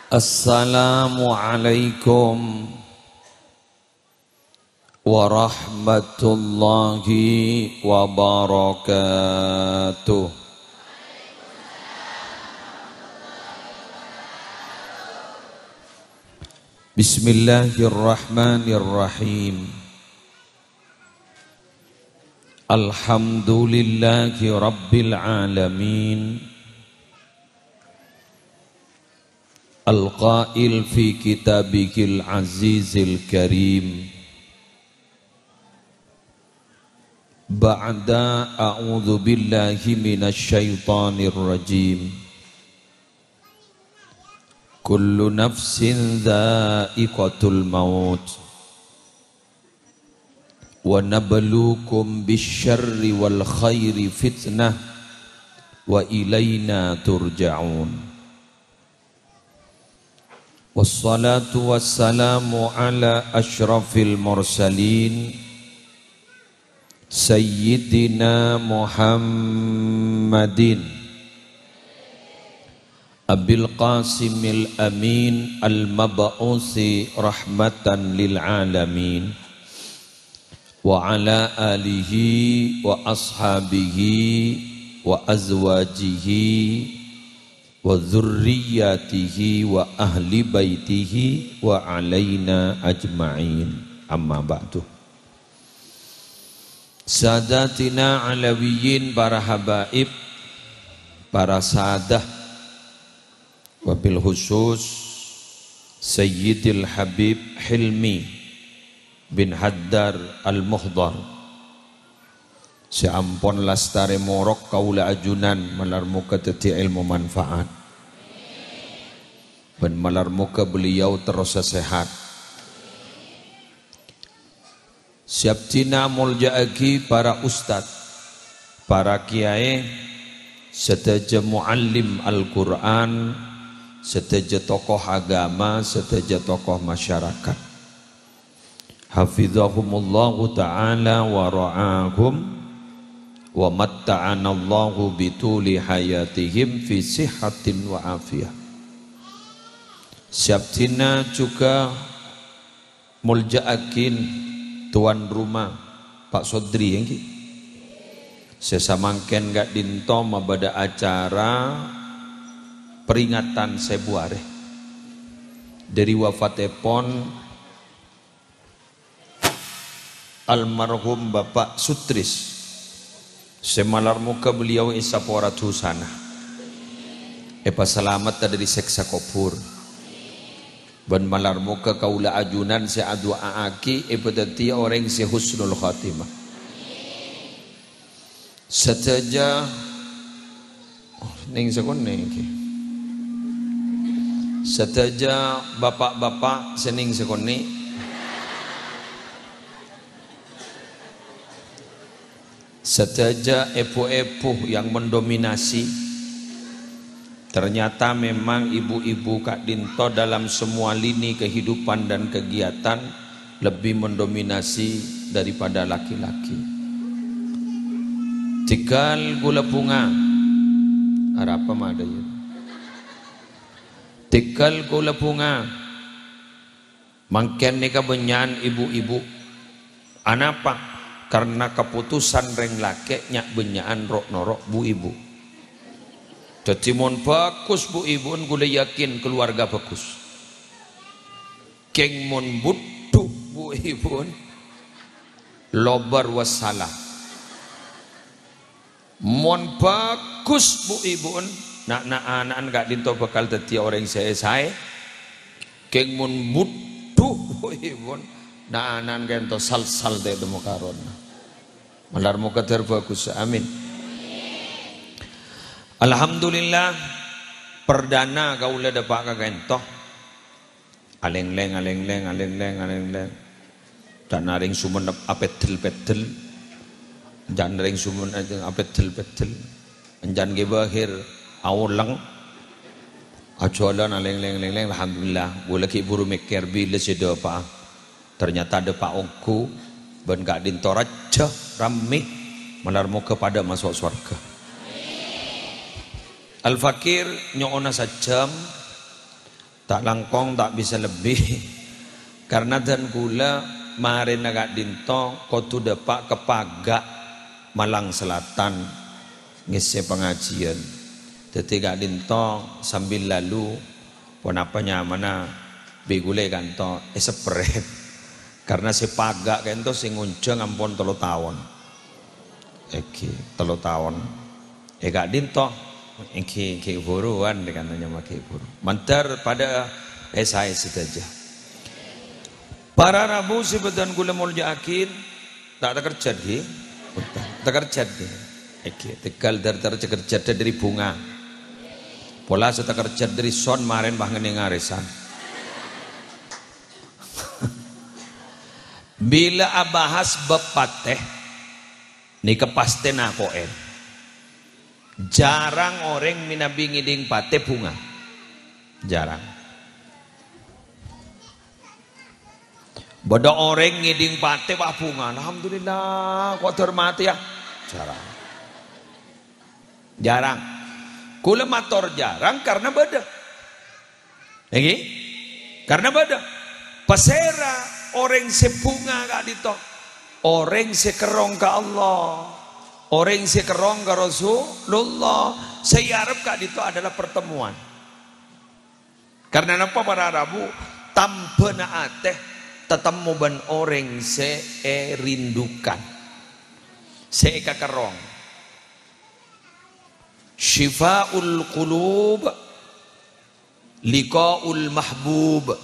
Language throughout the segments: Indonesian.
Assalamualaikum warahmatullahi wabarakatuh. Bismillahirrahmanirrahim. Alhamdulillahi rabbil alamin. Al-qail fi kitabikil azizil karim. Ba'da a'udzu billahi minasy syaithanir rajim. Kullu nafsin dha'iqatul maut. Wa nabluukum bisyarri wal khairi fitnah wa ilaina turja'un. Wassalatu wassalamu ala asyrafil mursalin Sayyidina Muhammadin Abil Qasimil Amin Al-Mab'usi rahmatan lil alamin Wa ala alihi wa ashabihi wa azwajihi wa dzurriyyatihi wa ahli baitihi wa alaina ajma'in. Amma ba'du. Sadatina alawiyin, para habaib, para sadah, wabil khusus Sayyidil Habib Hilmi bin Haddar Al-Muhdar, Seampon lastare morok kaula ajunan malar muka teti ilmu manfaat. Ben malar muka beliau terus sehat. Siaptina mulja'aki para ustad, para kiai, seteja muallim Al-Quran, seteja tokoh agama, seteja tokoh masyarakat. Hafizahumullahu ta'ala wa ra'ahum wa matta'anallahu bituli hayatihim fi sihatin wa afiyah. Siaptina juga mulja'akin tuan rumah Pak Sodri yang sesamangken gak dinto mabada acara peringatan Sebuare dari wafatipun almarhum Bapak Sutris. Semalar muka beliau isaporat husana. Epa selamat dari seksa kopur. Ben malar muka kaula ajunan se adua aaki epa dati orang se husnul khatimah. Seteja ning sakon ning. Seteja bapak-bapak sening sakon ni. Seteja epu-epu yang mendominasi, ternyata memang ibu-ibu Kak Dinto dalam semua lini kehidupan dan kegiatan lebih mendominasi daripada laki-laki. Tikal gula bunga, apa ada ya? Tikal gula bunga, mangken nika benyan ibu-ibu, anapa? Karena keputusan reng lake nyak benyaan rok norok bu ibu. Jadi mon bagus bu ibu, gula yakin keluarga bagus. Keng mon butuh bu ibu, lobar wassalam. Mon bagus bu ibu, nak anak gak dinto bakal teti orang saya. Keng mon butuh bu ibu. Nah anan gento sal-sal de demo karon. Malar muka terbagus, amin. Alhamdulillah perdana kaula dapat ka gento. Aleng-leng. Dan naring sumenep apetel-petel. Dan naring sumenep apetel-petel. Enjan ge bahir awlang. Ajolan aleng-leng alhamdulillah. Boleh ki buru meker bila sedo apa. Ternyata ada Pak Ongku ben gak dintoraja rame melarmu kepada masuk surga. Al-Fakir nyona sajam Tak langkong tak bisa lebih. Karena dan gula marin agak dinto kotu depak kepagak Malang Selatan ngisi pengajian. Jadi gak dinto sambil lalu pun apa nyamana begule kanto sepret. Karena si pagak kanto sing ngunceng ampun 3 tahun. Eki 3 tahun. Gak dinto iki buruan dengan nama buru. Mantar pada saya saja. Para Rabu sebetan gula mulja akin tak kerja di, tak kerja di. Eki tegal kerja dari bunga. Pola saya kerja dari son marin bahkan ngarisan. Bila abahas bepateh ni kepasten aku jarang orang minabingi ding pate bunga. Jarang. Bodoh orang ngiding pate wah bunga. Alhamdulillah, kok termati ya. Jarang. Jarang. Kula mator jarang karena beda. Lagi? Karena beda. Pasera orang sebunga gak ditok. Orang sekerong ke Allah. Orang sekerong ke Rasulullah. Saya harap kak itu adalah pertemuan. Karena apa para Rabu tanpa naateh tetemu ban orang se rindukan. Se kakerong. Syifaul qulub liqaul mahbub.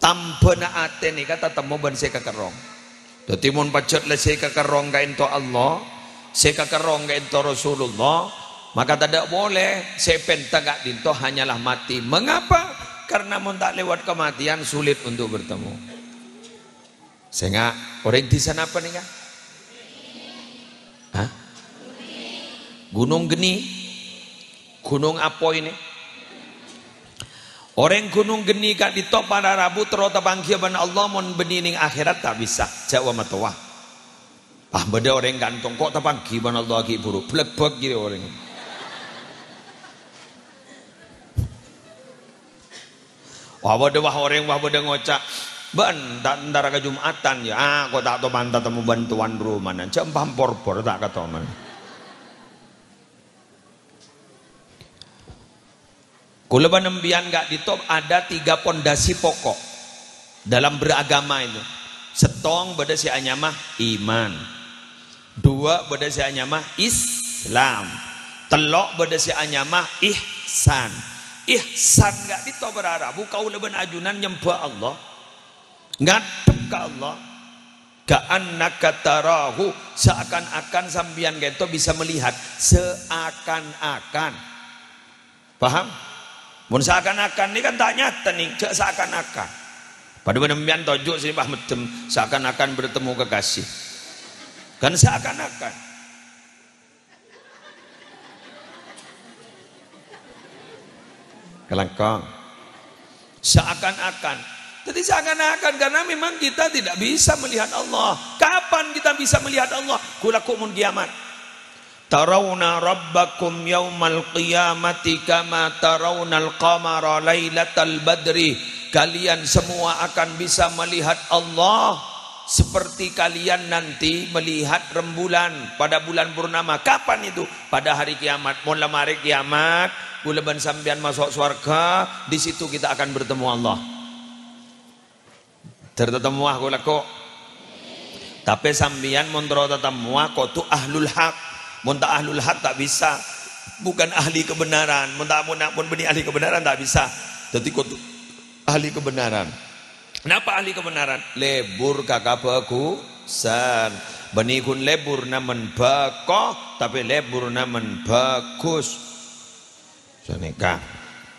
Tanpa naateh ni kata temu ban se kakerong. Dadi mun pacet le se kakerong ka ento Allah, se kakerong ka ento Rasulullah, maka tidak boleh se pentagak dinto hanyalah mati. Mengapa? Karena mun tak lewat kematian sulit untuk bertemu. Sehingga orang di sana apa nih kan? Hah? Gunung Geni. Gunung apa ini? Orang gunung Geni kak di top pada Rabu terus tabangkia ban Allah mon bening akhirat tak bisa. Jawa matawah. Ah beda orang gantong kok tabangki ban Allah ki buru plebek gitu orang. Wah beda wah orang wah beda ngocak. Ban tak antara ke Jumatan ya. Kok tak tahu mantap temu bantuan rumah nan. Cek pampor-por tak kata man. Kula penembian gak ditop ada 3 pondasi pokok dalam beragama itu. Setong beda si anyamah iman. 2 beda si anyamah Islam. Telok beda si anyamah ihsan. Ihsan gak ditop berarabu kau leben ajunan nyembah Allah. Ngadep ke Allah. Ka'annaka tarahu seakan-akan sambian gitu bisa melihat seakan-akan. Paham? Mun seakan-akan ini kan tak nyata nih, seakan-akan. Pada penembian tojuk sini Pak Medem, seakan-akan bertemu kekasih. Kan seakan-akan. Kelangkong. Seakan-akan. Jadi seakan-akan karena memang kita tidak bisa melihat Allah. Kapan kita bisa melihat Allah? Kulakumun kiamat. Tarawna rabbakum yaumal qiyamati kama tarawnal qamara lailatal badri. Kalian semua akan bisa melihat Allah seperti kalian nanti melihat rembulan pada bulan purnama. Kapan itu? Pada hari kiamat. Malam hari kiamat, bulan sambian masuk surga, di situ kita akan bertemu Allah. Tertetemu aku lako. Tapi sambian montro tetemu aku tu ahlul haq. Muntah ahlul haq tak bisa, bukan ahli kebenaran. Muntah pun benih ahli kebenaran tak bisa. Jadi kau ahli kebenaran. Kenapa ahli kebenaran? Lebur kakak bagusan. Benih kun lebur namen bakoh, tapi lebur namen bagus. Seneka,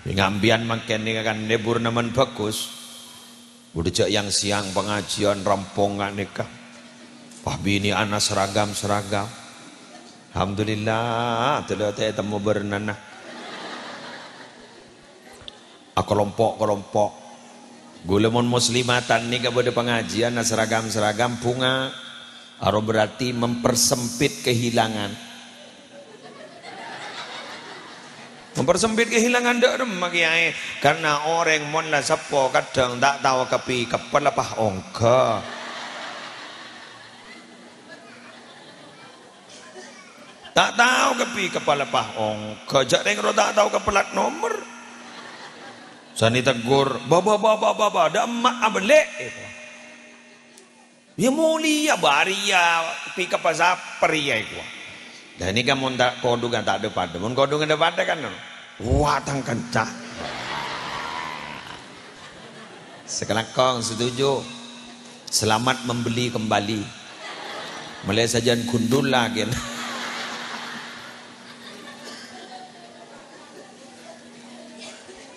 ngambian makan ni kan lebur namen bagus. Udah cak yang siang pengajian rampongan nikah. Wah bini anak seragam. Alhamdulillah, telah temu bernanah. Kelompok. Gulemon muslimatan ni kepada pengajian seragam bunga. Aro berarti mempersempit kehilangan. Mempersempit kehilangan derma kiai karena orang mon lah sepo kadang tak tahu kepi kepelepah ongka. Tak tahu kepi kepelepah ongka. Jarang ro tak tahu kepelat nomor. Sani tegur, baba dah mak abelek. Ya mulia baria pi kepasaper ya iku. Dan ini kan mun tak kodungan tak ada pada, mun kodungan ada pada kan, wah tang kencang. Sekelakong setuju, selamat membeli kembali, mulai sajian gundul lagi.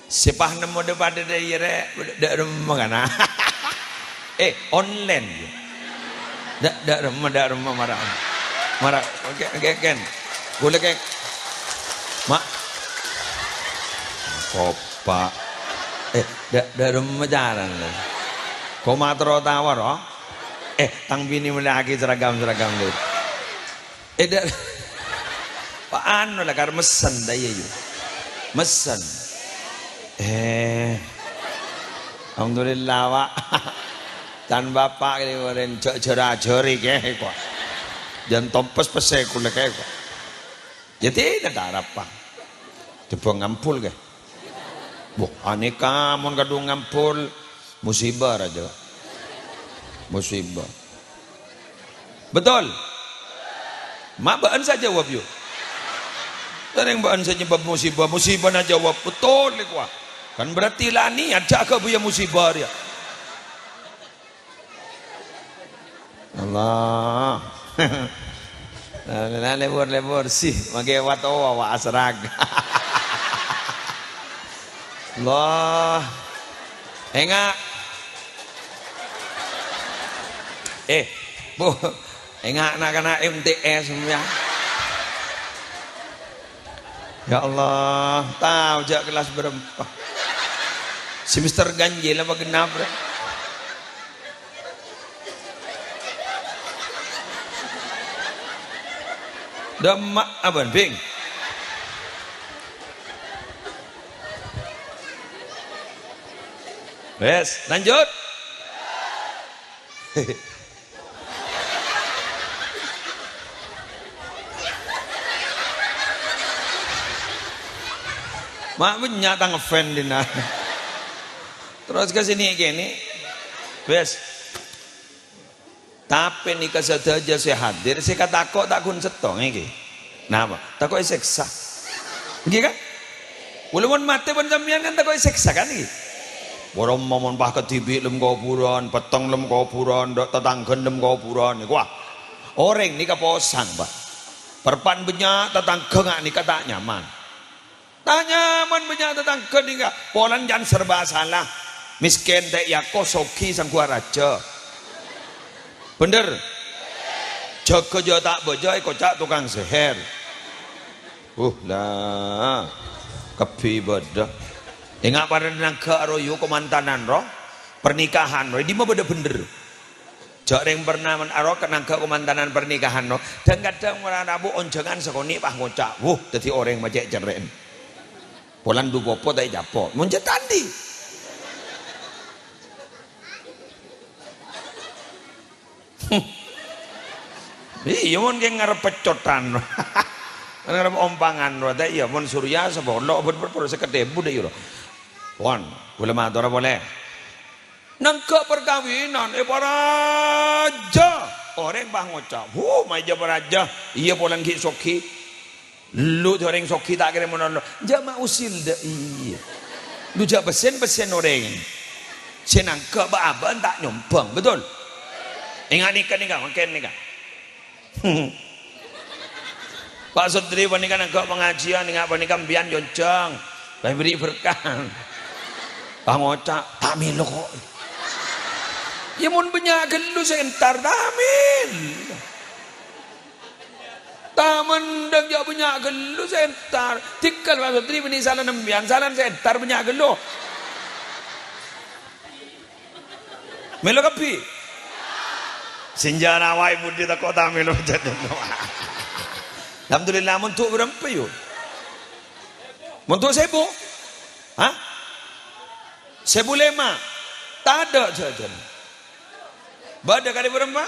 Sepah nemu depan dari dak rumah kan? Online, dak rumah marah, oke kan, boleh kan, mak, kopak, dak rumah jalan, kau matro tawar, tang bini lagi seragam tu, dak, anu lah kar mesen daya you, mesen, alhamdulillah pak, tan bapak ini kemarin jera-jeri ke kok. Jangan tompes pesek kulit kayak kok. Jadi tidak ada apa. Coba ngampul ke. Wah, aneka mon kadung ngampul musibah aja. Musibah. Betul. Mak baan saja jawab yuk. Dan yang baan saja jawab musibah nak jawab betul kuah. Kan berarti lah niat jaga buaya musibah dia. Allah. Nah, lebur sih, magai wato wa asrag. Allah, enggak, bu, enggak nak MTS semua. Ya Allah, tahu jak kelas berapa? Semester ganjil apa genap? Demak abang bing. Wes, lanjut. Mak punya tang fan dina. Terus ke sini gini. Wes. Tapi nih kesadaran saya hadir, saya kata kok tak kun setong iki. Nama, tak kok seksa. Iki kan? Walaupun mati pun sampean kan tak kok seksa kan iki. Borong momon pah ketibik lem kuburan, peteng lem kuburan, tetanggen lem kuburan iku wah. Orang nih keposang, Pak. Perpan banyak tetangga ngak nih kata nyaman. Tak nyaman banyak tetangga nih kak. Polan jangan serba salah. Miskin dek yako soki sang raja. Bener, jaga jo tak bojoi kocak tukang seher. Lah, kepi bedah. Ingat pada naga royu kemantanan roh, pernikahan roh. Di mana beda bener. Jak yang pernah menaro kenaga kemantanan pernikahan roh. Dan kadang orang rabu onjangan sekoni pah ngocak. Jadi orang macam ceren. Polan du popo tak japo. Muncul tadi. Iya mon kayak ngarep pecotan, ngarep ompangan, roda iya mon surya sebolok ber sekedebu deh yuro. Wan, boleh matur boleh. Nangka perkawinan, para raja, orang bah ngocap, maja beraja, iya polan ki soki, lu orang soki tak kira monon, jama usil dah iya, lu jak besen orang, senangka bah aban tak nyompang, betul. Ingat nikah, makin nikah. Pak Sutri pernikahan agak pengajian, ingat pernikahan bian joncang, beri berkah. Pak ngocak, tak milo kok. Ya mun banyak gelu sentar, tamin. Taman dan jauh banyak gelu sentar. Tikal Pak Sutri beri salan nembian, salan sentar banyak gelu. Milo kapi. Senjana wai budi tak kota melo jadi. Alhamdulillah untuk berapa yuk? Untuk sebu? Hah? Sebu lema? Tak ada jajan. Bada kali berapa?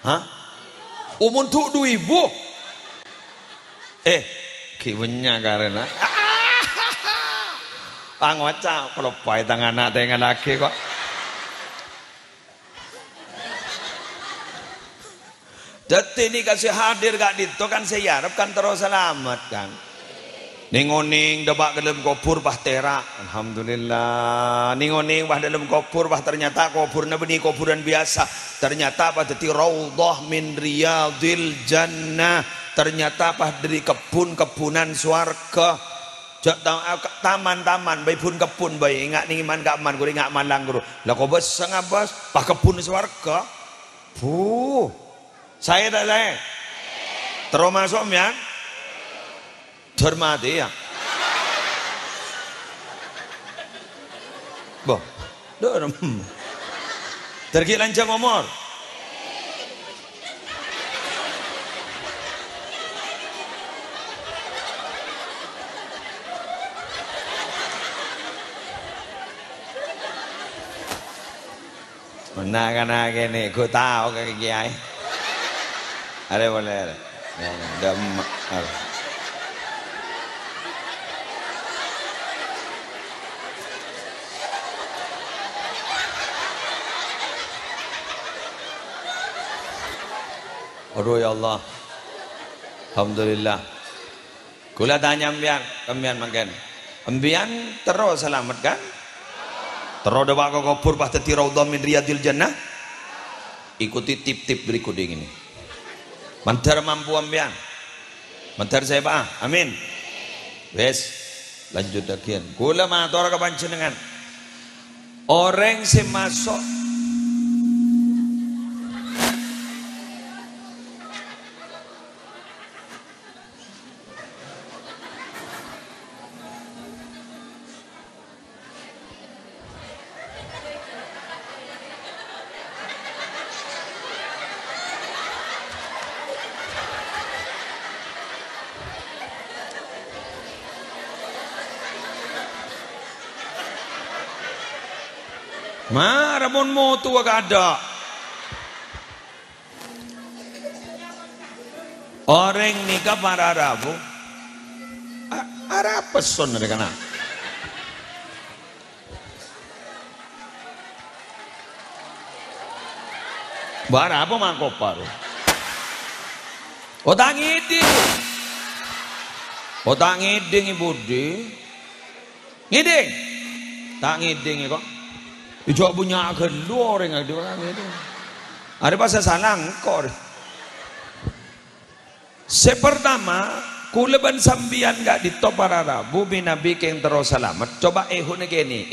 Hah? Untuk 2.000? Kiwenya karena. Ngocak kalau pai tangan anak dengan laki kok. Jadi ini kasih hadir gak dito kan saya harapkan terus selamat kan. Ningoning debak dalam kopur bah terak. Alhamdulillah. Ningoning bah dalam kopur bah ternyata kopurnya benih kopuran biasa. Ternyata bah jadi raudhah min riyadil jannah. Ternyata bah dari kebun-kebunan swarga. Taman-taman bayi pun kebun bayi ingat nih man gak man gue ingat man lang guru. Lah kau besar ngabas bah kebun swarga. Saya tak saya. Terus masuk ya. Termati ya. Boh. Tergi lancang umur. Mana gini, ku tahu kaki kiai. Ada boleh ada. Aduh ya Allah. Alhamdulillah. Kula tanya ambian makan. Ambian terus selamat kan? Terus ada bakal kopur pas teti raudhah min riyadil jannah. Ikuti tip-tip berikut ini. Mantar mampu ambian. Mantar saya pak. Amin. Wes lanjut lagi. Kula matur ke panjenengan. Orang semasuk Ramon mau tua gak ada. Orang nikah para Arabu. Arab peson ada kana. Bara apa mangkok paru. Otang ngiding ibu di. Ngiding. Tak ngiding kok. Ijo punya gelu orang ada orang itu. Ada bahasa salang kor. Sepertama, kuleban sambian gak ditop para Rabu binabi keng terus selamat. Coba eho gini.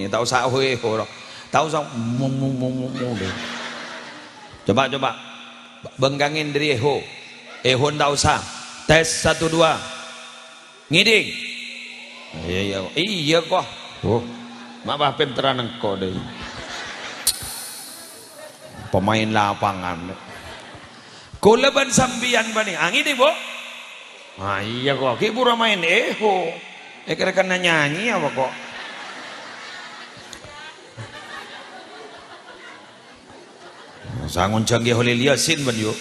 Tahu sah eho. Tahu sah mung. Coba. Benggangin dari eho. Eho tahu sah. Tes 1 2. Ngiding. Iya kok. Mabah pinteran engkau deh. Pemain lapangan. Kuleban sambian bani. Angin deh, Bo. Iya kok. Kibura main eho. Kira-kira nyanyi apa kok? Sangun canggih oleh liasin ban yuk.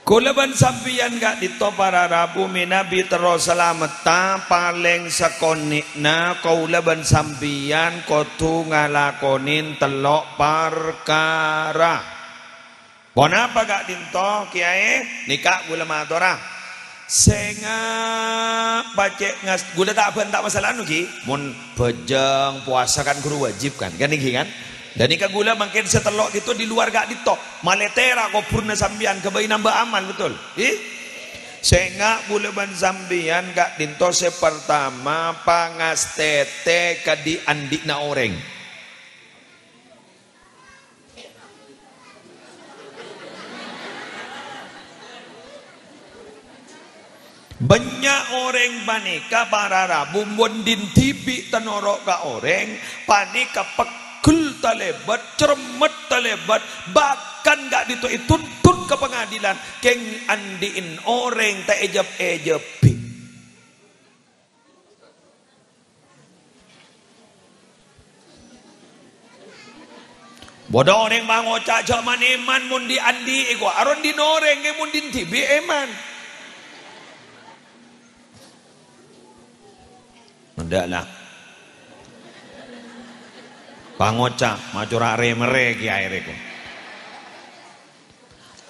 Kuleban sampian gak ditop para Rabu minabi terus selamat paling sekonikna kuleban sampian kotu ngalakonin telok perkara. Kenapa gak dinto kiai nikah gula matora senga pacek ngas gula tak masalah nuki mun bejeng puasa kan guru wajib kan iki kan. Dan nikah gula makin setelok itu di luar gak ditok maletera kok purna sambian kebayi nambah aman betul. Sehingga gula ban sambian gak dinto sepertama pangastete kadi andik na oreng. Banyak orang panika para Rabu bondin tibi tenorok ka orang panika pekul talebat cermet talebat bahkan gak itu tuntut ke pengadilan keng andiin orang tak ejep-ejepi. Bodoh orang bangocak jaman eman mun di andi ego aron di noreng ke mun din tibi eman. Ndak lah. Bangocak macura remere ki aire ko.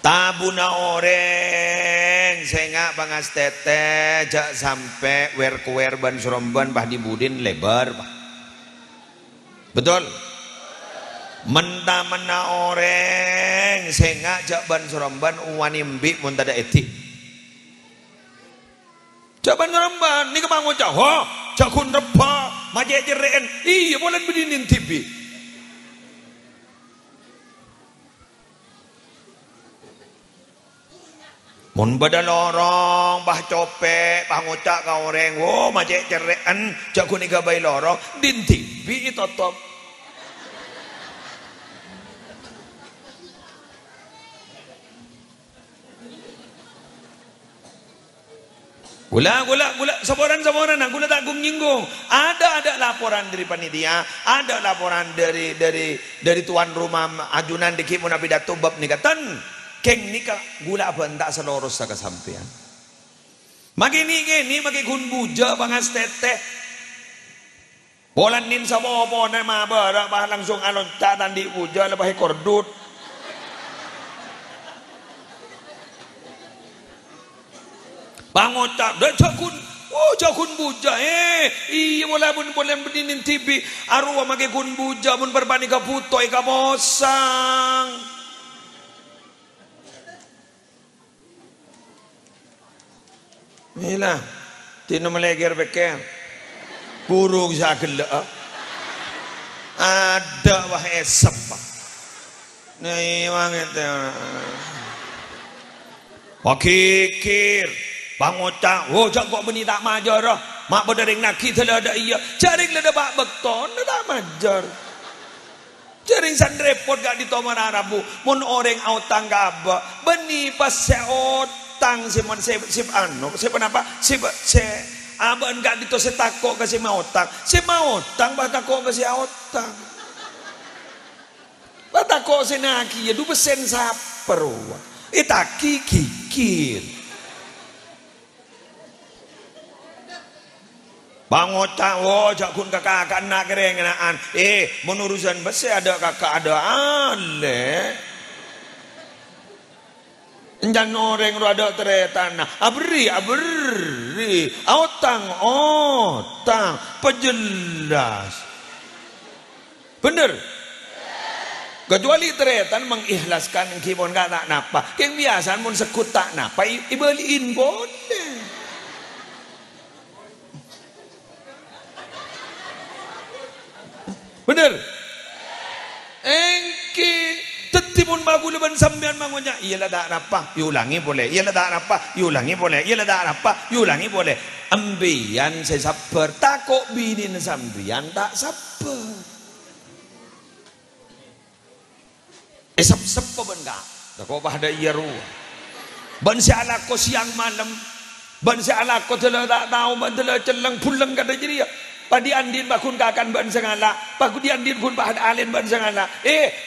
Tabuna orang sengak bangas tete jak sampai wer ban suromban bah dibudin lebar bah. Betul. Mena orang sengak jak ban suromban uwanimbi mun tada etik. Jak ban suromban ni kebangun cah ho jak kun repa maje jereen iya bolan bedinin tibi. Mun bada lorong bah copek bah ngocak ka orang wo maje jereen jak kun iga bai lorong din tibi itotop. Gula, saboran, gula tak nyinggung. Ada laporan dari panitia, ada laporan dari tuan rumah ajunan di kimun abi datu bab nikatan. Keng nikah gula apa entak seloros sa kesampean. Magi kun buja bangas tete. Bolan nin sa bobo na mabara bah langsung alon tatan di buja lebah kordut. Bangocak dah jakun buja iya boleh berdinin tibi arwah make kun buja mun berbani ka putoi ka bosang inilah tino meleger beker burung sakit ada wah esep nih wanget pakikir Bangocak, jak kok beni tak majar mak berdering nak kita ada iya, jaring lada bak bekton, tak majar. Jaring san repot gak ditomar Arabu, mun orang autang gaba, beni pas se otang si mon se anu, se kenapa? Se aban gak dito se takok ke si mautang bah takok ke si autang. Bah takok se naki ya du besen saper. Itaki kikir. Bangocak jak kun kakak nak kerengenaan menurusan besi ada kakak ada ale enjan orang ada teretan abri otang pejelas bener kecuali teretan mengikhlaskan kibon gak tak napa yang biasa mun sekut tak napa ibeliin boleh. Bener? Engki tetimun bagu leban sampean mangonya iyalah tak apa ulangi boleh iyalah tak apa ulangi boleh iyalah tak apa ulangi boleh ambian saya sabar takok binin sampean tak sabar sep ben enggak takok pada iya ruh ban siala ko siang malam ban siala ko tela tak tahu ban tela celeng pulang kada jadi ya padi andin bakun kakan ban sengala paku di andin kun bahad alen ban sengala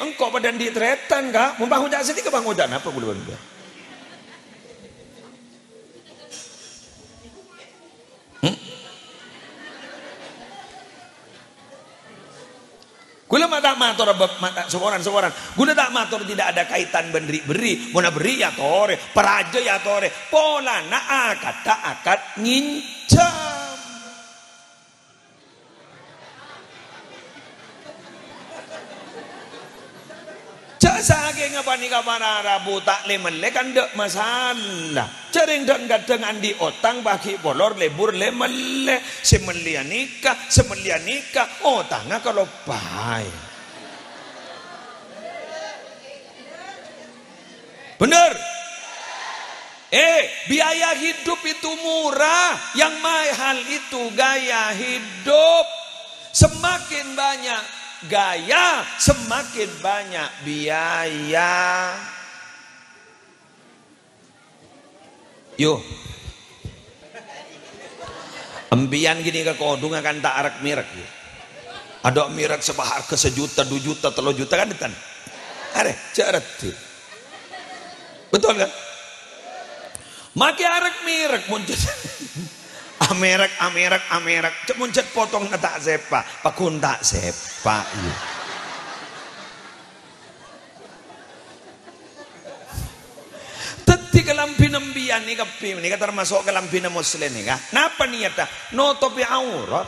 engkau badan di tretan ka mun bangun jak sedih ke bangun apa gula ban gula mata mator mata seorang gula tak mator tidak ada kaitan beri mun beri ya tore peraja ya tore pola na akad ngincam. Sage ngapani ka Arabu tak lemele kan dek masalah. Cering dek gadeng andi otang bagi bolor lebur lemele semelianika otanga kalau pai. Bener? Biaya hidup itu murah, yang mahal itu gaya hidup. Semakin banyak gaya, semakin banyak biaya. Yo. Embian gini ke kodung akan tak arak mirak. Ada mirak seharga 1 juta, 2 juta, 3 juta kan detan. Are, ceret. Betul kan? Maki arak mirak muncul. Amerak. Cek muncul potong na tak sepa, pakun tak sepa. Iya. Kelampi nembian ni kapi ni termasuk kelampi muslim ni kah? Napa niatnya? No topi aurat.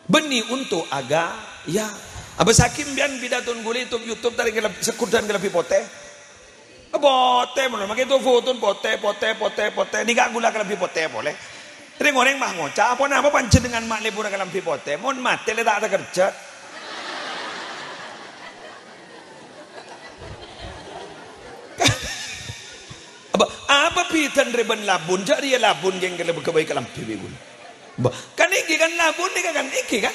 Beni untuk aga ya. Abas hakim bian bidatun guli YouTube tarik sekudan kelapi pote. Pote mana? Makai tu foto pote. Ni gak gula kelapi pote boleh. Tering orang mah ngocah apa pancen dengan mak lebur kelampi pote. Mon mati le tak ada kerja. Apa pitan reben labun jadi labun geng kebaik kelam pibul. Kan iki kan labun ni kan iki kan.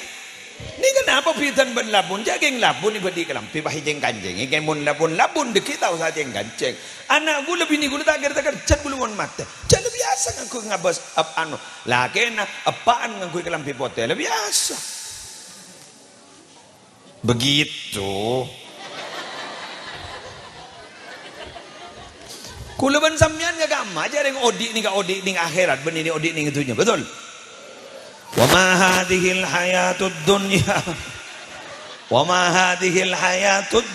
Ni kenapa pitan ben labun jageng labun ni bedi kelam pi bahi jeng kanjeng. Iki mun labun deki tahu saja jeng kanceng. Anak gula bini gula tak kerja gula mon mate. Jadi biasa ngaku ngabas anu. Lah kena apaan ngaku kelam pi pote biasa. Begitu. Kulaban sampean gak gamma aja yang odik ning akhirat ben ini odik ning itunya betul. Wa ma hadhil hayatud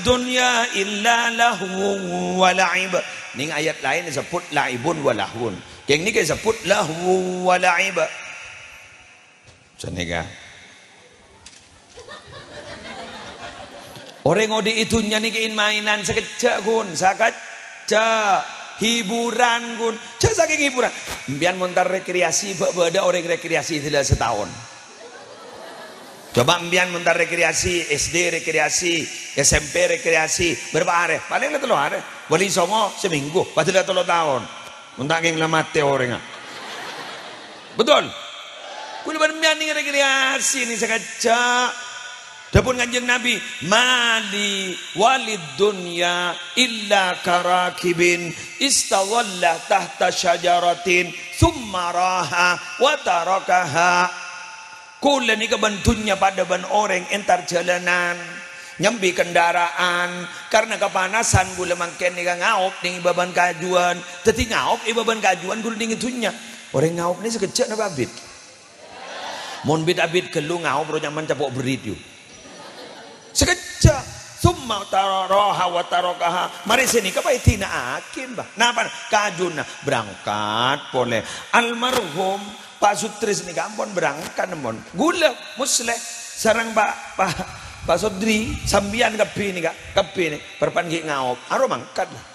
dunya illa lahu wa la'ib. Ning ayat lain disebut la'ibun wa lahun. Yang ni disebut lahu wa la'ib. Cenega. Orang odik itunya ni kein mainan sekejap kun, sakacak. Hiburan gun, saking hiburan. Biar montar rekreasi, ada orang rekreasi tidak setahun. Coba biar montar rekreasi, SD rekreasi, SMP rekreasi, berapa hari? Paling 3 hari. Boleh songo seminggu, padahal 3 tahun. Montar yang lama orang. Betul. Kudu biar nih rekreasi nih sekejap. Dapun kanjeng Nabi, mali walid dunya illa karakibin istawalla tahta syajaratin thumma raha wa tarakaha. Kula ni kebentunya pada ban orang entar jalanan nyambi kendaraan karena kepanasan gula mangken ni ngaup ning baban kajuan. Teti ngaup baban kajuan gula ning itunya. Orang ngaup ni sekejap na babit. Mon bid-abid kelu ngaup ro nyaman capok berit yu. Sekejap summa taraha wa tarakaha. Mari sini kapai tina akin bah. Napa kajuna berangkat boleh. Almarhum Pak Sutris ni kampon berangkat mon. Gula musleh sarang Pak Sodri sambian kapi ni perpanggil ngaup. Aro mangkat lah.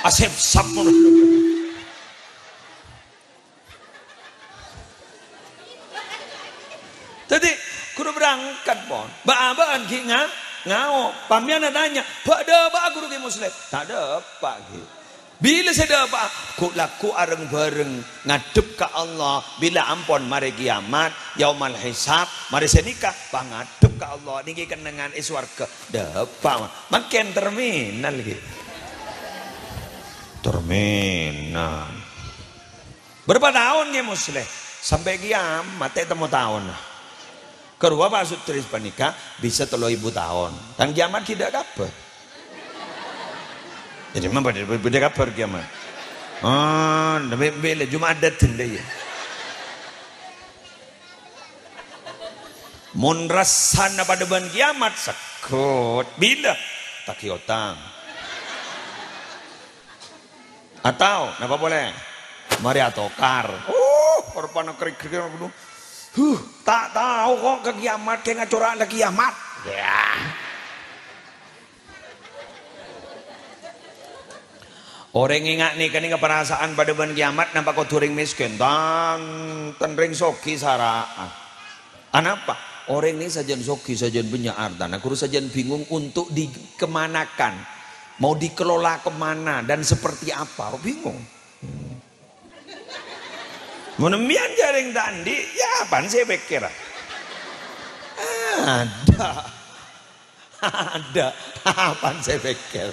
Asep sapur. Jadi kudu berangkat pon. Ba-baan ki ngao. Pamian adanya. Pak ada ba guru ki muslim. Tak ada pak ki. Bila saya dapat ku laku areng bareng ngadep ke Allah bila ampun mari kiamat yaumal hisab mari senikah pangadep ke Allah niki kenangan iswarga dapat makin terminal ki. Terminal. Berapa tahun ki muslim? Sampai kiamat temu tahun. Kedua Pak Sutris panika bisa 3.000 tahun. Tang kiamat tidak kabar. Jadi mana beda kabar kiamat. Lebih bela cuma ada tenda ya. Mun rasana pada ban kiamat sekut bila tak kiotang. Atau napa boleh? Mari atokar. Korban kering-kering dulu. Tak tahu kok ke kiamat kayak ngacoran ada kiamat. Ya. Orang ingat nih kan perasaan pada ban kiamat nampak kau turing miskin tan ring soki saraan. Anapa? Orang ini sajian soki sajian banyak artan. Aku sajian bingung untuk dikemanakan, mau dikelola kemana dan seperti apa? Aku bingung. Menemian jaring tandi, ya apaan saya pikir? Ada. Ada. Apaan saya pikir.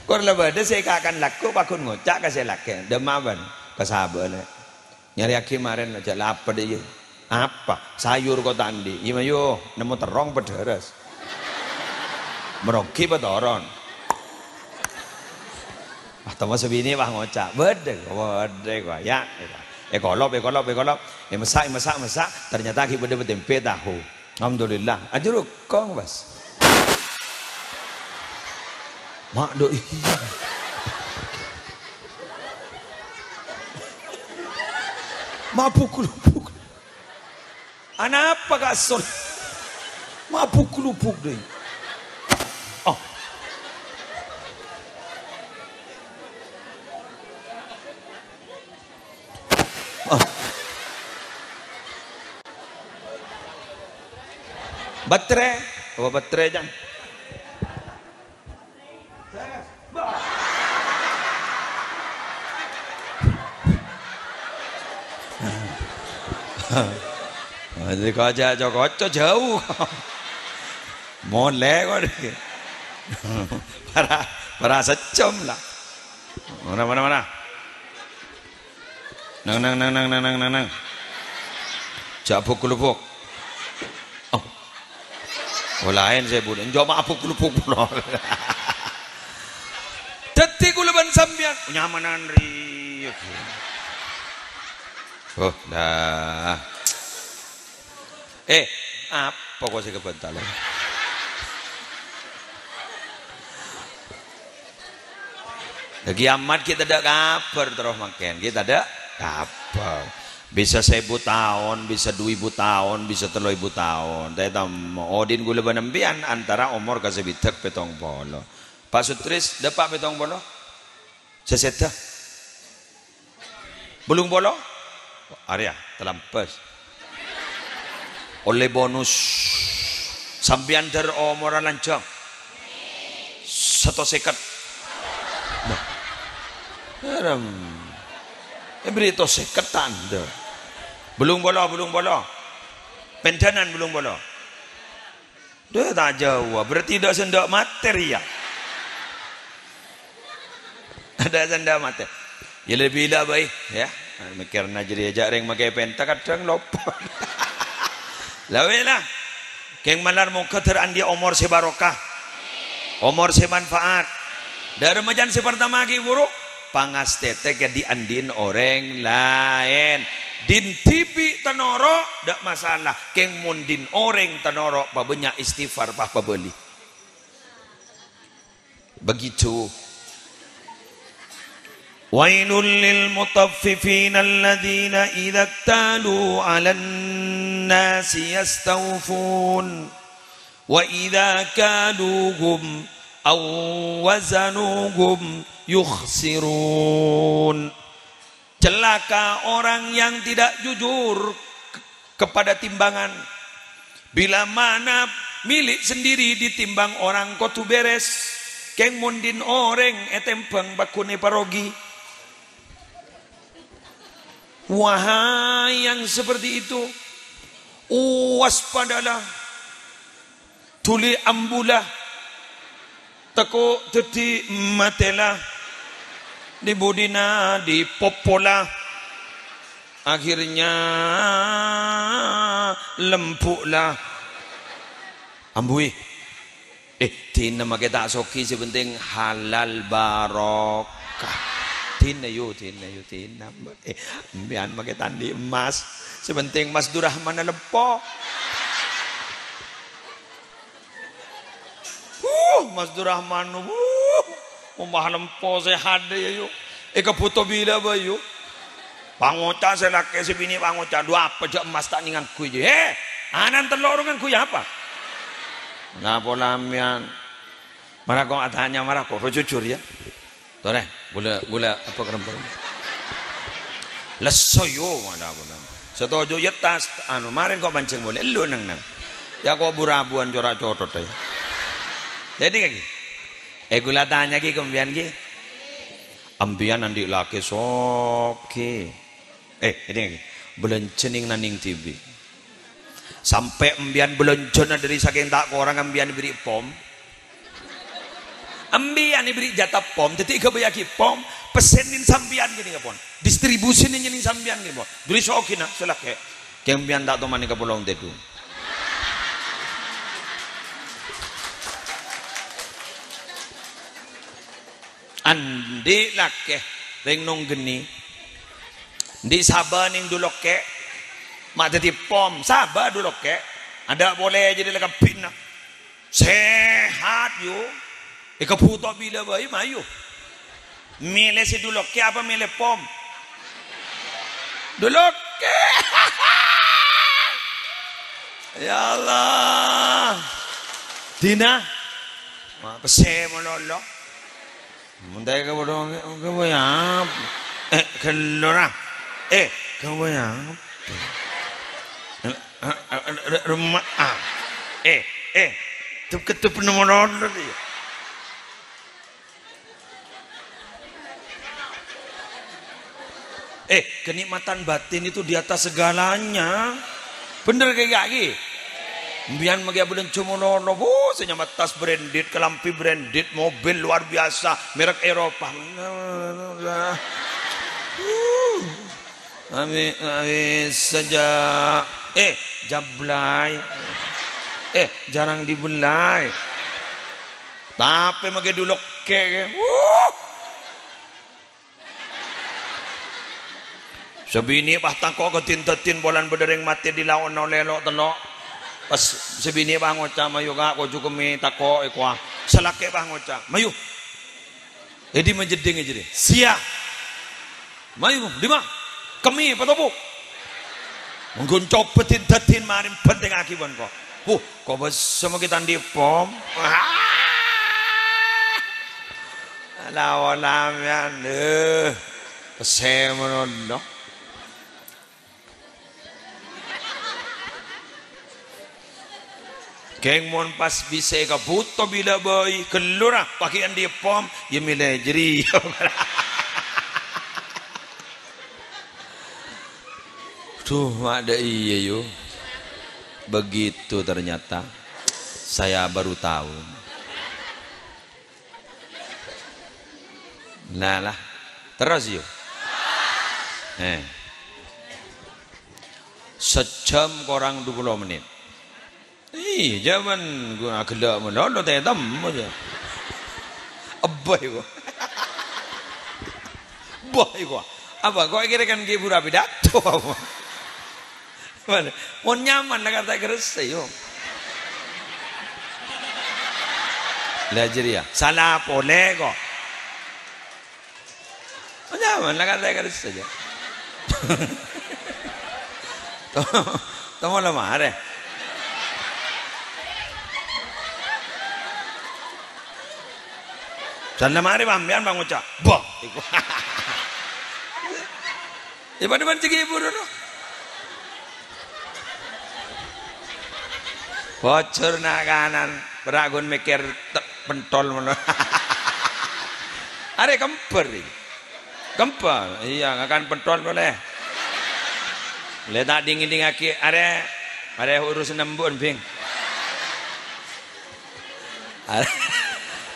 Kor lebih saya akan laku pakun ngocak kasih laki. Demaban. Kesabar. Nyari aki kemarin aja lapar dia. Apa? Sayur kok tandi. Iya yo nemu terong pederes. Merogi petoron. Ah teman sebini wah ngocak. Bedek kok ya. Kolop. Masak. Ternyata kita tempe tahu. Alhamdulillah. Ajur kong bas. Mak doi. Mabuk. Anak apa kak son? Mabuk deh. Oh. Baterai, apa baterai jang? Jadi kau aja kocok jauh, molek kau deh, para secom lah, mana, nang, japuk kelupuk, oh lain saya buat, jom apuk kelupuk pulau, detik kulaban sambian, nyamanan ri, oh dah. Apa kau sih kebentalan? Lagi amat kita ada kabar terus makan, kita ada kabar. Bisa 1000 tahun, bisa 2000 tahun, bisa 3000 tahun. Tapi odin gula benempian antara umur kasih bitek petong polo. Pak Sutris dapat petong polo? Seseta? Belum polo? Arya terlampas. Oleh bonus sambian der omora lancang 150 berito 50 tanda belum bola pentenan belum bola dia tak jauh berarti tidak sendak materi ya ada sendak materi ya lebih lah baik ya mikirnya jadi aja yang pakai penta kadang lupa lawelah keng malar muka terandi umur sebarokah umur semanfaat dari remajan sepertama lagi buruk pangas tete ke diandin orang lain din tibi tenoro dak masalah keng mundin orang tenoro babenya istighfar pah pabeli begitu. Wailul lil mutaffifin alladzina idza iktalu 'alan nasi yastawfun wa idza kaluhum aw wazanuhum yukhsirun. Celaka orang yang tidak jujur kepada timbangan. Bila mana milik sendiri ditimbang orang kotu beres, keng mundin orang etempeng bakune parogi. Wahai yang seperti itu, waspadalah, tuli ambulah, teko teti matelah, di budina di popola, akhirnya lempuklah. Ambui, tina makita soki sebenting halal barokah. Tina bian pakai tandi emas sebenting Mas Durrahman lempo Mas Durrahman umpah lempo sehat deh yuk kebutuh bila bayu pangoca selake sebini pangoca dua apa aja emas tak ningan kui je anan telur kan kui apa nggak polamian marah kau tanya marah kau jujur ya tuh deh gula apa kerempar lesoyo mana pun setuju ya tas anu marin kau pancing boleh lu nang ya kau burabuan corak cotot ya jadi kaki gula tanya ki kemudian ki ambian andi laki sok ki ini kaki bulan cening naning tibi Sampai ambian belonjona dari saking tak orang ambian diberi pom. Ambian diberi jatah pom, jadi kebayaki pom, pesenin sambian gini kapon. Distribusinya nyelin sambian gini pon. Duri sokina selake. Kembian tak tomani ke pulau tedu. Andi lake ring nong geni. Di sabar ning dulu ke. Mak jadi pom, sabar dulu ke. Ada boleh jadi lekap pina. Sehat yo. Ika puto bila bayi mayu. Milih si dulu ke apa milih pom? Dulu ke. Ya Allah. Dina. Mak pese mololo. Muntai ka bodoh ka boyap. Kelora. Ka boyap. Rumah tuh ketup nomor dia. Kenikmatan batin itu di atas segalanya. Bener kayak gini. Biar magi bulan cumono, senyamat tas branded, kelampi branded, mobil luar biasa, merek Eropa. Amin saja. Jablay. Jarang dibelai. Tapi magi dulu ke. Sebini patang kok ketintetin bolan bedereng mati di lawan nolelo telok. Pas sebini bang oca mayu ka ko juga mi tako ekwa. Selake bang oca. Mayu. Jadi menjeding aja deh. Sia. Mayu lima. Kami patobu. Mengguncok petintetin marim penting akiban kok. Kok bersama kita di pom. Lawan lamian deh. Pesemenon. Keng mon pas bisa ka buto bila boy kelura pakaian dia pom ya milih jeri. Tuh ada iya yo. Begitu ternyata saya baru tahu. Nah lah terus yo. Sejam kurang 20 menit. Zaman gua gelak menolong tetam aja. Abai gua. Boy gua. Apa kau kira kan ibu rapi dato? Mana? Mau nyaman lah kata keres yo. Belajar ya. Salah boleh kok. Mau nyaman lah kata keres saja. Tunggu lama deh. Sana mari bambian bang ucap, boh. Ibadah cegi ibu dulu. Bocor nak kanan, beragun mikir pentol mana. Are kemper ni, kemper. Iya, akan pentol boleh. Lihat dingin aki, are urus nembun bing.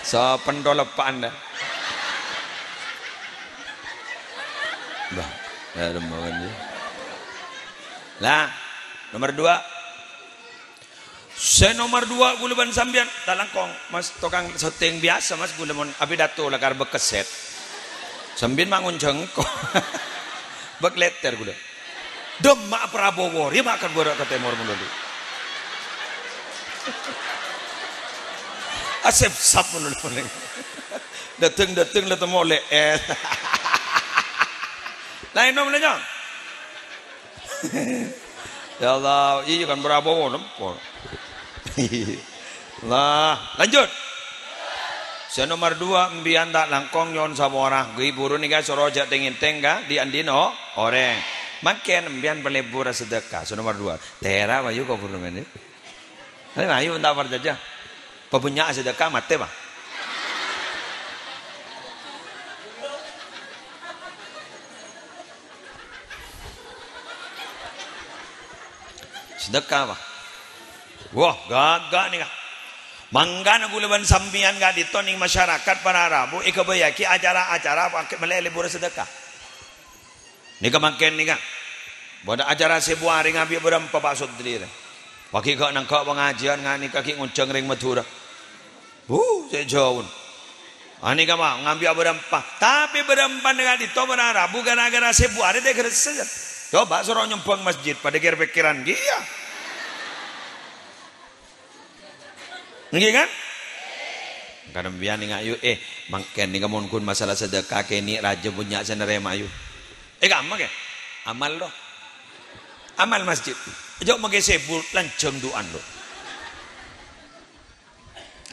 So pentol lepan dah. Bah, ada makan dia. Lah, nomor 2. Saya nomor 2 gulaban sambian talangkong mas tokang setting biasa mas gulaman abi dato lakar bekeset. Sambian mangun jengko. Bek letter gula. Demak Prabowo, dia makan borak ke temor dulu. Asep sap menurut paling. Dateng lah temu oleh lain nom lagi. Ya Allah, iya kan Prabowo nempor. Lah, lanjut. Saya nomor 2 mbian tak langkong nyon saborah gui buru ni guys sorojak tengin tengga di andino oreng. Makin mbian pelebur sedekah. So nomor 2. Tera bayu kau buru ini. Ini bayu tak percaya. Pepunya sedekah mati bah. Sedekah bah. Wah, gagak nih kah. Mangga nagulaban sambian ga dito ning masyarakat panarabu ikabayaki acara-acara pakai melelebur sedekah. Nika makin nika. Boda acara sebuari ngabi berempa Pak Sudri. Pagi kok nang kok pengajian ngani kaki ngunceng ring Madura. Saya jauh. Ani kama ngambil berempa. Tapi berempa dengan dito panarabu gara-gara sebuari deh kerja. Coba suruh nyempong masjid pada kira pikiran dia. Nggih kan? Kadang biar nih ayu mangken nih kamu kun masalah sedekah kini raja punya senerema ayu. Kamu ke? Amal lo. Amal masjid. Jauh mage sebul lanceng duan lo.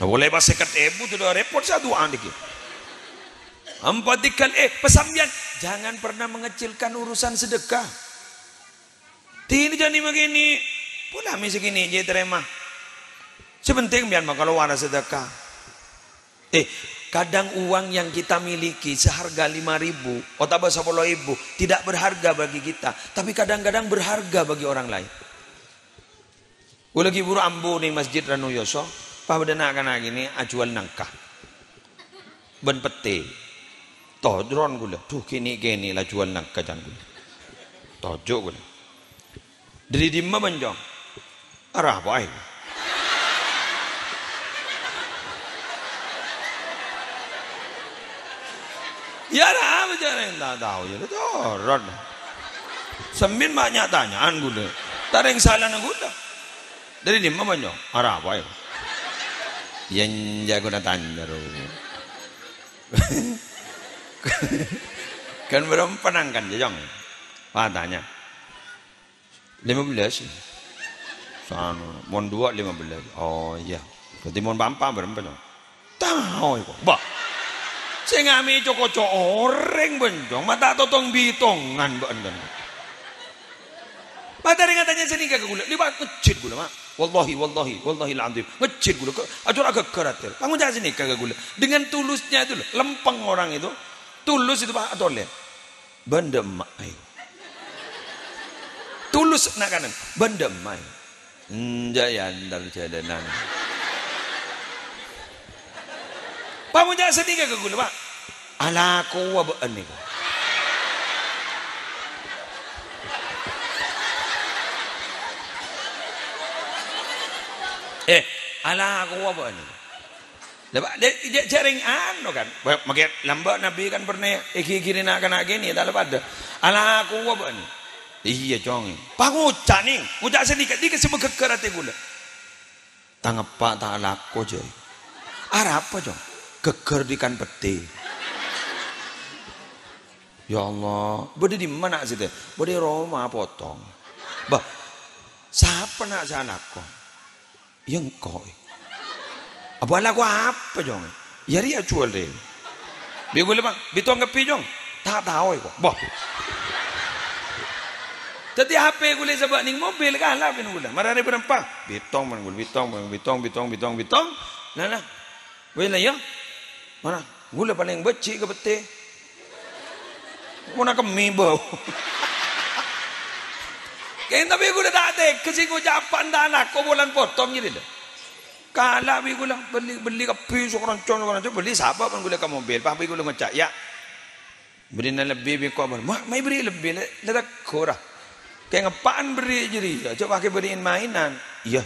Boleh pas sekat ibu tu dah repot saya duan dikit. Empatikan pesambian jangan pernah mengecilkan urusan sedekah. Ini jadi begini, pula misi gini je terima. Sepenting biar kalau ada sedekah. Kadang uang yang kita miliki seharga 5.000 atau 10.000 tidak berharga bagi kita, tapi kadang-kadang berharga bagi orang lain. Ulagi buru ambu nih masjid Ranu Yoso, pabedana kana gini ajual nangkah. Ben pete. Toh dron gula, tuh kini lah jual nangkah jangan gula. Tojo gula. Dari dimma banjong. Arah apa ai? Ya dah bicara entah tahu ya tuh rod. Sembin banyak tanyaan gula. Tak ada yang salah nak gula. Dari dimma banjong. Arah apa ai? Yang jago nak tanya ro. Kan berapa nangkan jong? Tanya. 15 sana mon 2 15 oh iya berarti mon pampa berapa dong tahu kok bah saya ngami coko oreng benjong mata totong bitongan benden mata ringan tanya sini kagak gula libat ngecit gula mak wallahi alazim ngecit gula atur agak keratel kamu jangan sini kagak gula dengan tulusnya itu lempeng orang itu tulus itu pak atau lihat benda emak ayo tulus nak kanan benda mai jayan dal jadanan pak mau jangan sedih ke gula pak ala ko wa baan ni ala ko wa baan ni lepas dia jaring anu kan makin lambat nabi kan pernah kiri nak kena gini tak lepas ada ala ko wa baan ni iya jong pangucak nih ngucak sedikit dikit semua kekerate gula tangepak tak laku je arah apa jong keker dikan peti ya Allah bodi di mana sih teh bodi Roma potong bah siapa nak sana kok yang kau apa laku apa jong ya dia jual deh dia gula bang bitong ngepi jong tak tahu kok bah jadi HP gula sebab ning mobil kan lah pin gula. Marane berempat. Bitong man gula bitong. Nah. Wela ya. Mana? Gula paling becik ke pete. Mana kemi bau. Kain tapi gula tak ada. Kesi ucapan dah anak kau bulan potong jadi dah. Kalah bi gula beli kapi seorang con beli siapa pun gula ke mobil. Pak bi gula ngecak ya. Beri lebih bi kau bar. Mai beri lebih letak kurang. Kayak ngepaan beri jadi, coba pakai beriin mainan, iya.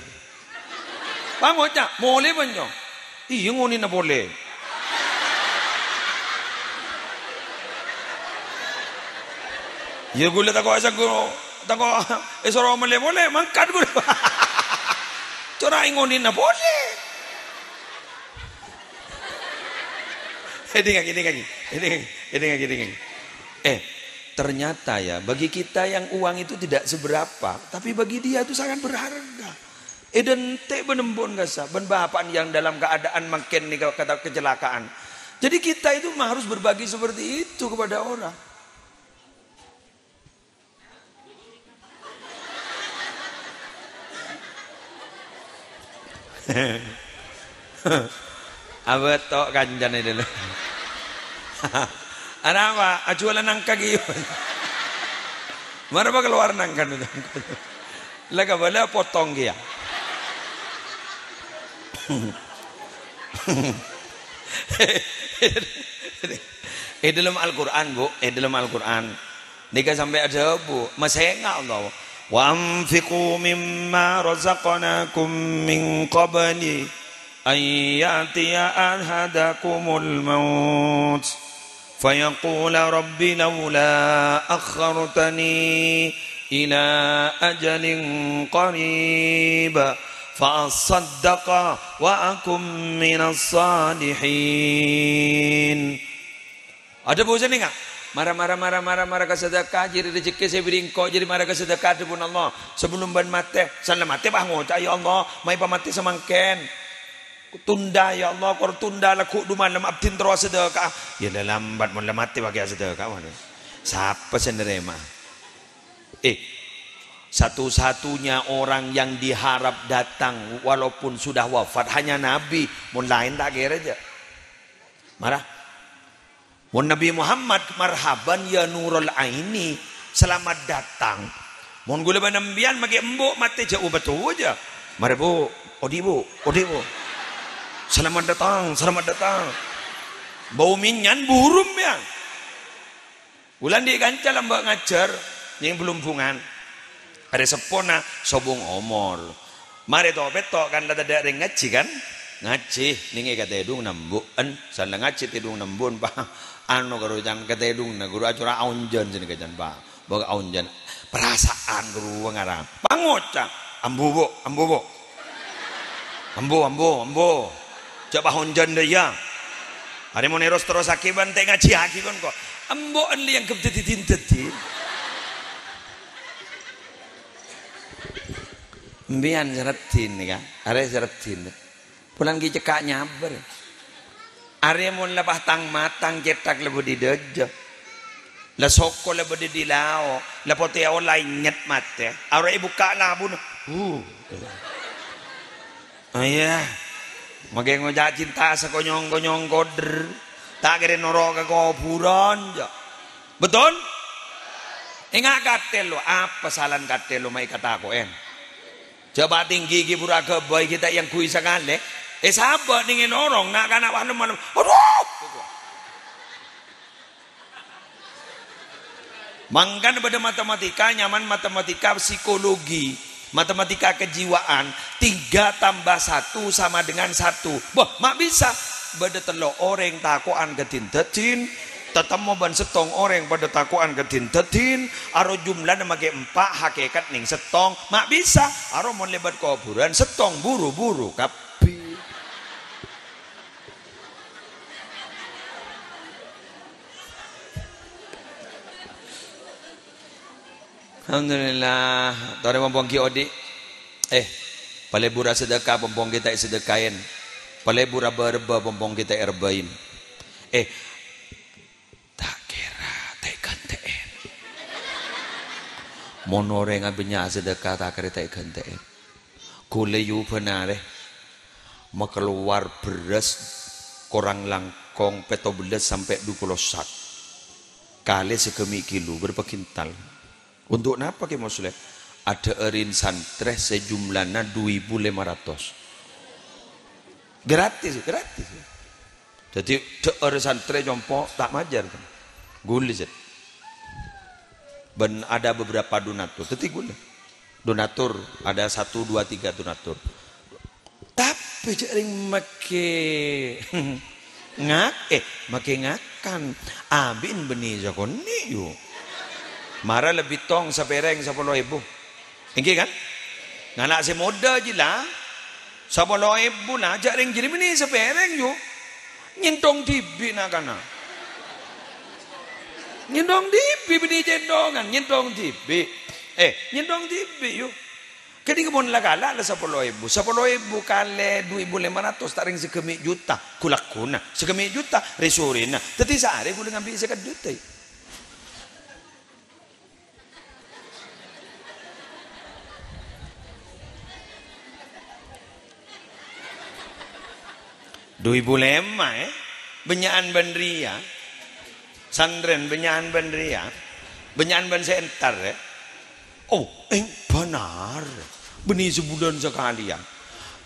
Bang Ocak, boleh banjong, iya ngonin na boleh. Iya gula tako asa guru, tako esoro boleh, mangkat gula. Cora ngonin na boleh. Ini lagi. Ternyata ya bagi kita yang uang itu tidak seberapa, tapi bagi dia itu sangat berharga. Edente benembon gasa, ben bapak yang dalam keadaan makin nih kata kecelakaan. Jadi kita itu harus berbagi seperti itu kepada orang. Abet tok kanjane dulu. Ada apa? Ajualan nangka gitu. Mana keluar nangka itu? Lega bala potong dia. Dalam Al-Quran bu, dalam Al-Quran nika sampai ada bu, masih enggak Allah. Wa anfiqu mimma razaqnakum min qabli an ya'tiya ahadakumul maut fayaqula rabbi laula akhartani ila ajalin qarib fa asaddaqa wa akum minas salihin. Ada bosan ni enggak? Marah ke sedekah jadi rezeki saya beri engkau jadi marah ke sedekah dipun Allah sebelum ban mati sana mati bah ngocak ya Allah mai pa mati semangken tunda ya Allah kor tunda lah ku duman lam abdin terus sedekah ya lambat mun mati bagi sedekah mana siapa senderema satu-satunya orang yang diharap datang walaupun sudah wafat hanya Nabi mun lain tak kira aja marah. Mun Nabi Muhammad marhaban ya nurul aini selamat datang. Mun gula banambian magi embok mati jauh betul aja. Mari bu, odi bu. Selamat datang. Bau minyan burum ya. Bulan di kancal mbak ngajar yang belum bungan. Ada sepona sobong omor. Mari to betok kan ada ring ngaji kan? Ngaji ningi kata edung nambuan salah ngaji edung nambun pa anu karo jan kata edung na guru acara aunjan sini kajan pa baga aunjan perasaan guru ngarang pangoca ambo coba aunjan deh ya hari moneros terus akiban teh ngaji aki kon kok ambo anli yang kebetitin mbian zaratin nih kan are zaratin pulang gi cekak nyaber are mun lebah tang matang cetak lebu di dejo la sokko lebu di lao la pote lain nyet mate are buka labun ayah mage ngojak cinta sekonyong-konyong koder tak kira noro ke kuburan betul ingat katel lo apa salan katel lo mai kata aku coba tinggi ki buraga boy kita yang kui sekali sahabat dingin orang nak kana malam aduh mangkan pada matematika nyaman matematika psikologi matematika kejiwaan 3 tambah 1 sama dengan 1 boh mak bisa beda telo orang takoan ketintetin tetemu ban setong orang pada takoan ketintetin aro jumlah make 4 hakikat ning setong mak bisa aro mon lebat kuburan setong buru-buru kapi alhamdulillah tore pompong ki odi palebura sedekah pompong kita sedekain palebura berba pompong kita erbain tak kira tak ganteen monore ngabenya sedekah tak kira tak ganteen kule yu penare keluar beras korang langkong 17 sampai 21 kali sekemi kilo berapa kintal. Untuk apa ke muslim? Ada erin santre sejumlahnya 2.500. Gratis. Jadi erin santre jompo tak majar kan. Gulis. Ben ada beberapa donatur. Jadi gulis. Donatur ada 1, 2, 3 donatur. Tapi jering make ngakan abin beni jakoni yo. Mara lebih tong sapereng 10.000. Inggi kan? Nganak si muda je lah. 10.000 lah. Jaring jadi bini sapereng yo. Nyentong tibi nak kana. Nyentong tibi bini jendongan. Nyentong tibi. Nyentong tibi yo. Kini kebun lagala lah 10.000. 10.000 kali 2.500 taring sekemi juta. Kulak kuna. Sekemi juta resurina. Teti sehari kulit ngambil sekat juta. 2005 benyaan bandria sandren benyaan bandria benyaan ban sentar benar benih sebulan sekali ya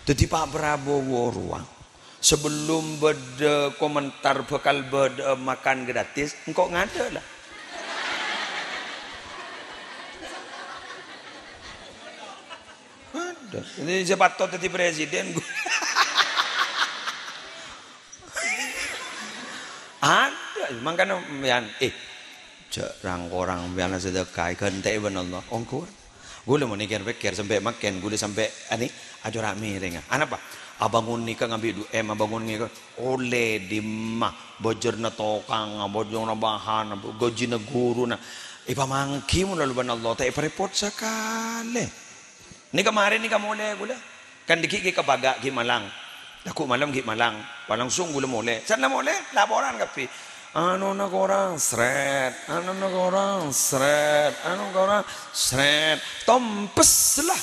Jadi Pak Prabowo ruang sebelum beda komentar bekal beda makan gratis, engkau ngada lah. Ada. Ini siapa tahu jadi presiden. Ada, makanya yang jarang orang biasa sedekah kentai benar Allah. Ongkur, gue mau nikir sampai makan, gue sampai ani aja rame dengan. Anak pak, abangun nikah ngambil abangun nikah oleh di mah bojor na tokang, bojor na bahan, gaji na guru na. Ipamangki mo lalu benar Allah, tak repot sekali. Ni kemarin ni kamu oleh gula, kan dikit ke baga ki Malang. Aku malam ki Malang, langsung gula mole. Sana mole, laporan kapi. Anu nak orang seret, anu nak orang seret, anu nak orang seret. Tompes lah.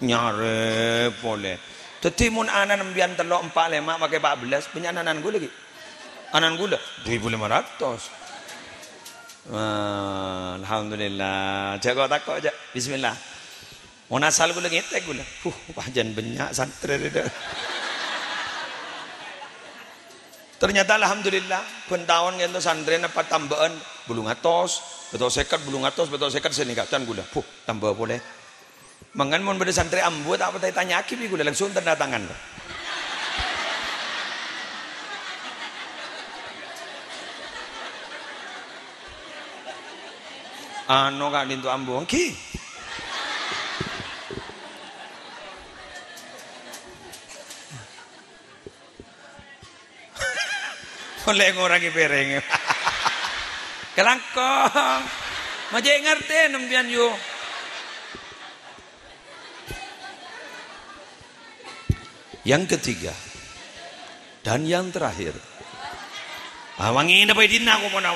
Nyare pole. Tetimun anan ambian telok 4 5 pakai 14, punya anan gula lagi. Anan gula 2.500. Alhamdulillah. Jago takut aja. Bismillah. Mau nasal gula ngetek gula. Pajan banyak santri itu. Ternyata alhamdulillah pentahun gitu santri dapat tambahan bulung atos, betul sekat senikatan gula. Tambah boleh. Mangan mon beda santri ambu tak apa tanya akib gula langsung tanda tangan. Ano ka dinto ambo ki oleh orang ipereng kelangkong maje ngerti nembian yo yang ketiga dan yang terakhir wangi dapat dina aku mana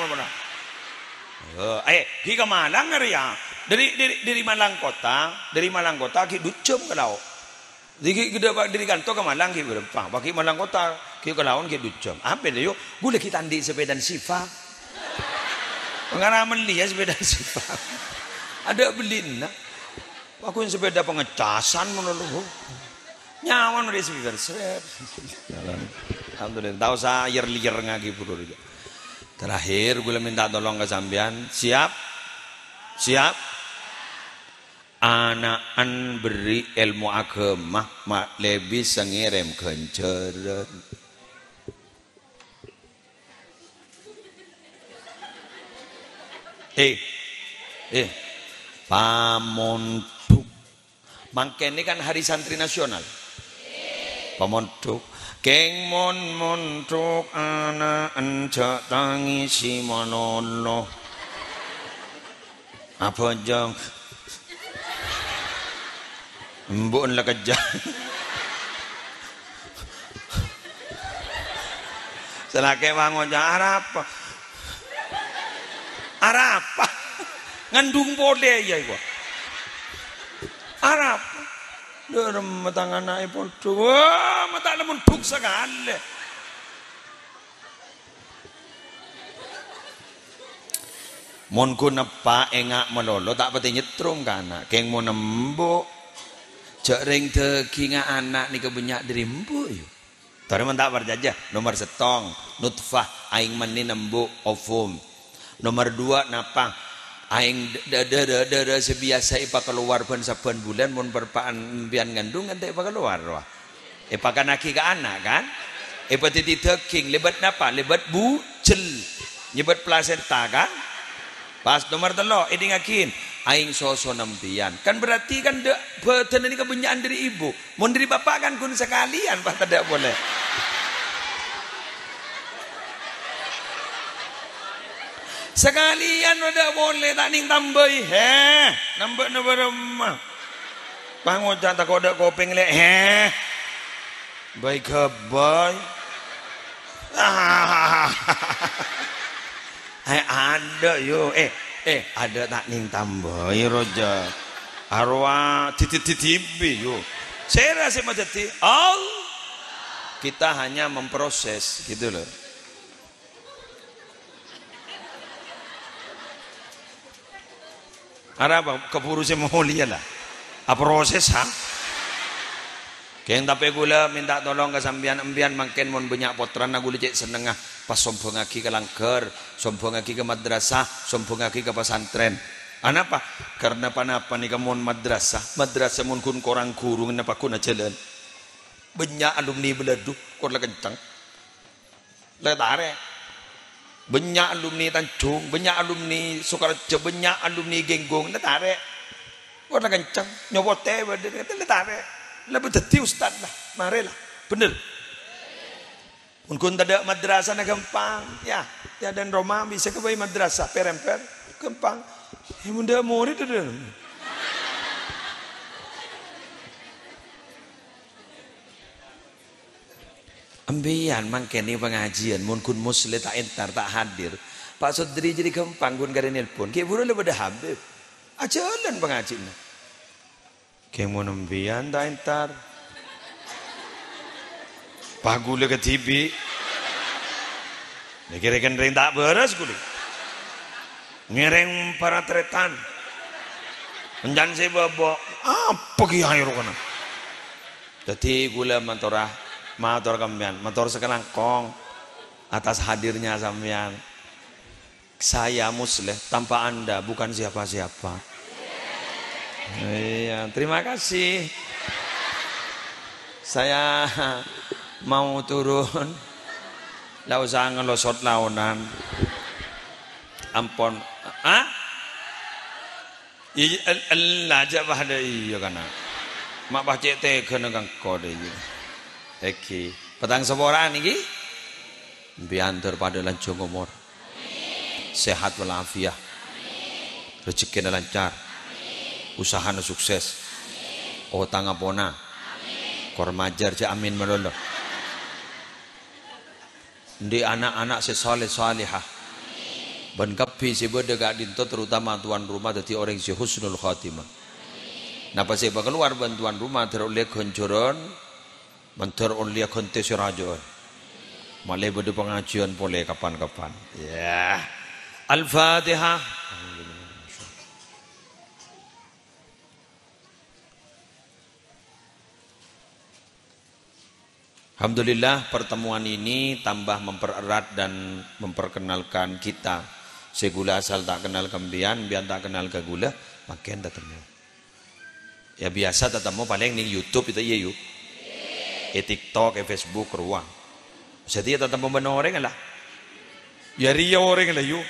kita Malang ya. Dari Malang kota kita ducem ke laut. Dari kantor ke Malang kita berempang. Bagi Malang kota kita ke laut kita ducem. Apa dia? Gula kita andi sepeda sifa. Pengalaman lihat sepeda sifa. Ada beli nak. Aku yang sepeda pengecasan menurut. Nyaman dari speaker. Alhamdulillah. Tahu saya liar ngagi pura juga. Terakhir gue minta tolong ke sampean. Siap? Anaan beri ilmu agama mak lebih sengerem kenceren. Pamontuk. Mangken ini kan hari santri nasional. Pamontuk. Keng montuk ana anja tangisi manono. Apa jang? Mbok la kejang. Selake wangon arapa. Arapa. Ngandung bole ya iku. Arapa. Dalam tangan naik pontu, wah mata lemun duk sekali. Mon ku nepa engak melolo tak pati nyetrum kana. Keng mon nembo, cek ring teki nga anak ni kebanyak dari embo yo. Tare men tak berjajah. Nomor setong, nutfah aing meni nembo ovum. Nomor 2 napa? Aing dada sebiasa ipa keluar pun saben bulan mun perpaan pian ngandung ente ipa keluar wah. Ipa kan aki ke anak kan? Ipa titi teking lebat napa? Lebat bucel. Nyebat plasenta kan? Pas nomor 3 ini ngakin aing soso nempian. Kan berarti kan de beten ini kebenyakan dari ibu. Mun dari bapak kan kun sekalian pas tidak boleh. Sekalian udah boleh tak ning tambahi nambah remah bangun jangan tak ada kopeng le baik kebai ada yo ada tak ning tambahi roja arwah titip yo saya rasa macam kita hanya memproses gitu loh. Ada apa? Keburu si mulia lah. Apa proses ha? Keng tapi gula minta tolong ke sambian embian makin mon banyak potran na gula cek senengah pas sombong lagi ke langker, sombong lagi ke madrasah, sombong lagi ke pesantren. Anapa? Karena panapa nih kamu madrasah mon kun korang guru kenapa kun jalan. Banyak alumni beladuk, kor la kencang. La tarik. Banyak alumni Tanjung, banyak alumni Sukoharjo, banyak alumni Genggong, la tarik. Kor la kencang, nyobot teh, la tarik. Lebih dadi ustad lah, marilah, bener. Kun tidak madrasah na gampang, ya dan Roma bisa ke madrasah, peremper, gampang. Munda murid ada. Ambian mangkene pengajian, mun kun muslim tak entar tak hadir. Pak Sodri jadi gampang kun kare nelpon. Ki buru lebih dah habib. Ajalan pengajian. Kayak mau nembian tak entar pagule ke TV kira-kira ring tak beres guli ngereng para tretan menjan si babok apa kiai rukana jadi gula mator kambian mator sekelangkong atas hadirnya sambian saya muslim tanpa anda bukan siapa-siapa. Iya, terima kasih. Saya mau turun. Lau usah ngelosot launan. Ampun. Ah? Allah aja bahada iya kana. Mak bacek teh kena kode iki. Eki. Petang seporan iki. Biantar pada lanjung umur. Sehat walafiat. Rezeki lancar. Usaha sukses. Otang apona. Kormajar ja amin melolo. Di anak-anak sesoleh salihah. Ben kapi si bedegak dinto terutama tuan rumah dadi orang si husnul khatimah. Napa si keluar bantuan rumah teroleh koncoron, mentor oleh kontes rajon. Malai bede pengajian boleh kapan-kapan. Ya. Al-Fatihah. Alhamdulillah pertemuan ini tambah mempererat dan memperkenalkan kita. Segula asal tak kenal kembian, biar tak kenal ke gula, makin tak temu. Ya biasa tak temu paling nih YouTube itu ya yuk. TikTok, Facebook, ruang. Jadi tak temu benar orang lah. Ya ria orang lah yuk.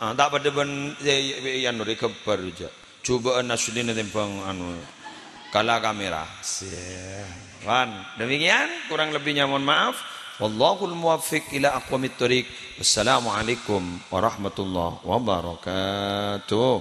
Tak pada ben yang nuri kebar aja. Coba nasulin tembang anu kala kamera. Demikian kurang lebihnya mohon maaf. Wallahul muwaffiq ila aqwamit thoriq. Wassalamualaikum warahmatullahi wabarakatuh.